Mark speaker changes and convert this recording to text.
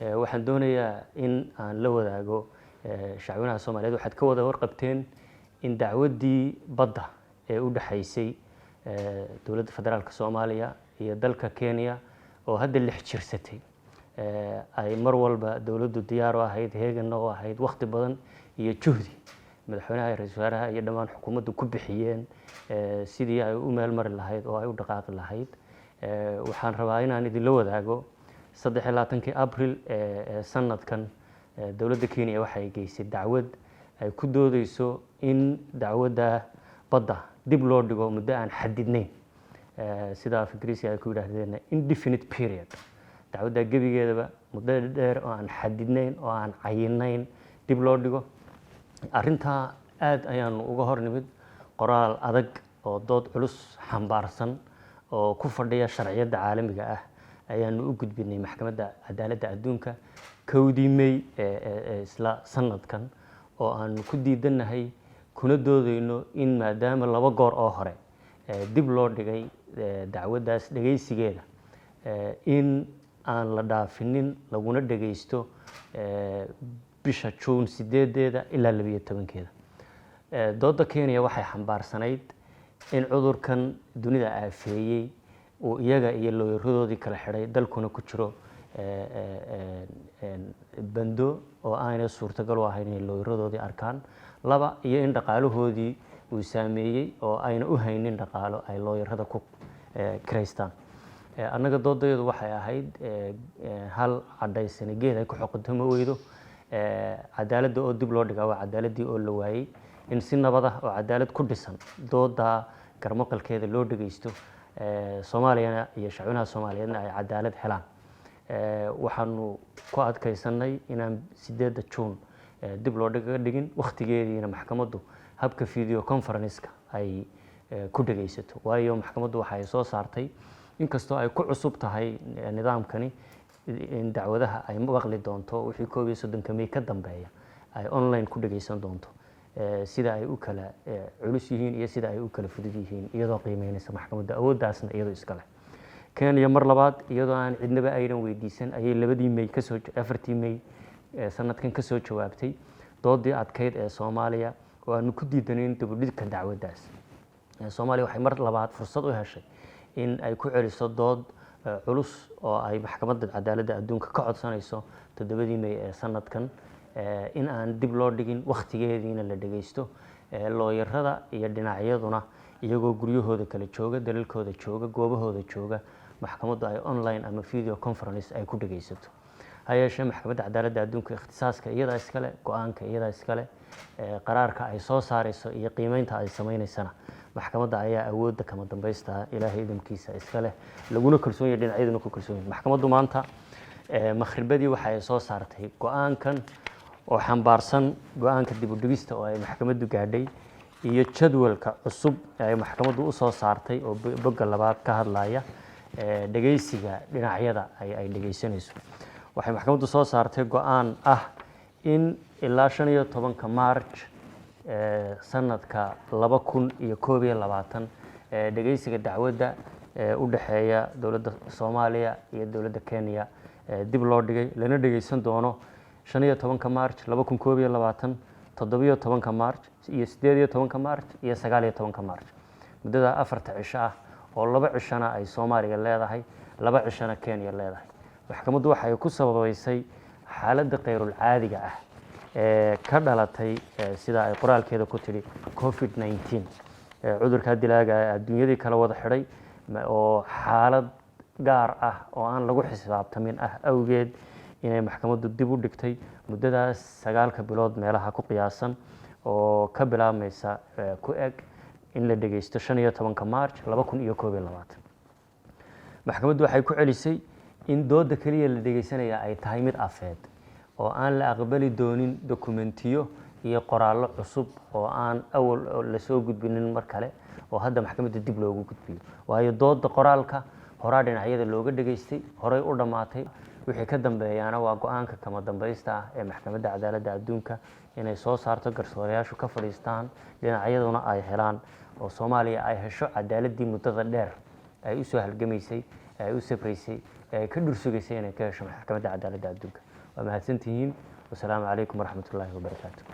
Speaker 1: waxaan doonayaa in aan la wadaago shacwinaha Soomaaliyeed waxaad ka wada warqabteen in dacwadii badda ee u dhaxaysay dowladda federaalka Soomaaliya iyo dalka Kenya oo hadda lix jirsatay ay mar walba dowladdu diyaar u ahayd heegan oo ahayd waqti badan iyo juhdi madaxweynaha ra'iisul wasaaraha iyo dhammaan xukuumaddu ku bixiyeen sidii ay u meel mari lahayd oo ay u dhaqaaqi lahayd waxaan rabaa inaan idin la wadaago 23 April sanadkan dowladda Kenya waxay geysay dacwad ay ku doodayso in dacwadda badda dib loo dhigo muddo aan xadidnayn sida Ingiriisi ay ku yiraahdeen indefinite period dacwadda gebigeedaba muddo dheer oo aan xadidnayn oo aan cayinayn dib loo dhigo arrinta aad ayaan uga hor nimid qoraal adag oo dood culus xambaarsan oo ku fadhiya sharciyada caalamiga ah ayaan u gudbinay maxkamadda cadaaladda adduunka kowdii May isla sanadkan oo aan ku diidanahay kuna doodayno in maadaama laba goor oo hore dib loo dhigay dacwaddaas dhageysigeeda in aan la dhaafinin laguna dhageysto bisha June 8 ilaa 12 dooda Kenya waxay xambaarsanayd in cudurkan dunida aafeeyay oo iyaga iyo looyaradoodii kala xiray dalkuna ku jiro bando oo aanay suurtagal u ahayn in looyaradoodii arkaan laba iyo in dhaqaalahoodii uu saameeyay oo ayna u haynin dhaqaalo ay looyarada ku kireystaan annaga doodadeedu waxay ahayd hal cadaysan geed ay ku xoqotamo weydo cadaaladda oo dib loo dhigaa waa cadaaladii oo la waayay in si nabad ah oo cadaalad ku dhisan dooda garmaqalkeeda loo dhageysto Soomaaliyana iyo shacwinaha Soomaaliyeedna ay cadaalad helaan waxaanu ku adkaysanay inaan 8 June dib loo dhigin waqtigeediina maxkamaddu habka video conference-ka ay ku dhageysato waayo maxkamaddu waxay soo saartay inkastoo ay ku cusub tahay nidaamkani in dacwadaha ay maqli doonto wixii 31 May ka dambeeya ay online ku dhageysan doonto sida ay u kala culus yihiin iyo sida ay u kala fudud yihiin iyadoo qiimeynaysa maxkamadda awooddaasna iyadoo iska leh Kenya mar labaad iyadoo aan cidnaba aynan weydiisan ayay 2 May ka soo 4 May sanadkan ka soo jawaabtay doodii adkeyd ee Soomaaliya oo aan ku diidanayn dib u dhigka dacwaddaas Soomaaliya waxay mar labaad fursad u heshay in ay ku celiso dood culus oo ay maxkamadda cadaaladda adduunka ka codsanayso 7 May ee sanadkan in aan dib loo dhigin waqtigeediina la dhageysto looyarada iyo dhinacyaduna iyagoo guryahooda kala jooga dalalkooda jooga goobahooda jooga maxkamaddu ay online ama video conference ay ku dhageysato hayeeshee maxkamadda cadaaladda adduunka ikhtisaaska iyada iskale go'aanka iyada iskale qaraarka ay soo saarayso iyo qiimeynta ay sameeynaysan maxkamadda ayaa awoodda kama dambaysta ilaahay idamkiisa iskale laguna kalsoon yahay dhinacyaduna ku kalsoon yahay maxkamaddu maanta makhribadii waxay soo saartay go'aankan oo xambaarsan go'aanka dib u dhigista oo ay maxkamaddu gaadhay iyo jadwalka cusub ay maxkamaddu u soo saartay oo bogga labaad ka hadlaya dhageysiga dhinacyada ay dhageysanayso waxay maxkamaddu soo saartay go'aan ah in ilaa 15 March sanadka 2021 dhageysiga dacwadda u dhaxeeya dowladda Soomaaliya iyo dowladda Kenya dib loo dhigay lana dhageysan doono 15 March 2021 17 March iyo 18 March iyo 19 March muddada 4 cisho ah oo 2 cishana ay Soomaaliya leedahay 2 cishana Kenya leedahay maxkamaddu waxay ku sababaysay xaaladda qeyrul caadiga ah ee ka dhalatay sida ay qoraalkeeda ku tiri COVID-19 cudurka dilaaga adduunyada kala wada xiray oo xaalad gaar ah oo aan lagu xisaabtamin ah awgeed inay maxkamaddu dib u dhigtay muddadaas 9 bilood meelaha ku qiyaasan oo ka bilaabmaysa ku eg in la dhageysto 15 March 2021 maxkamaddu waxay ku celisay in dooda kaliya la dhageysanaya ay tahay mid afeed oo aan la aqbali doonin dokumentiyo iyo qoraallo cusub oo aan awal la soo gudbinin mar kale oo hadda maxkamadda dib loogu gudbiyo waayo dooda qoraalka horaa dhinacyada looga dhageystay horay u dhamaatay wixii ka dambeeyana waa go'aanka kama dambaysta ah ee maxkamadda cadaaladda adduunka inay soo saarto garsoorayaashu ka fadhiistaan dhinacyaduna ay helaan oo Soomaaliya ay hesho cadaaladii muddada dheer ay u soo halgamaysay ay u safraysay ka dhursugaysa inay ka hesho maxkamadda cadaaladda adduunka. waa mahadsantihiin. wasalaamu calaykum waraxmatullaahi wabarakaatu.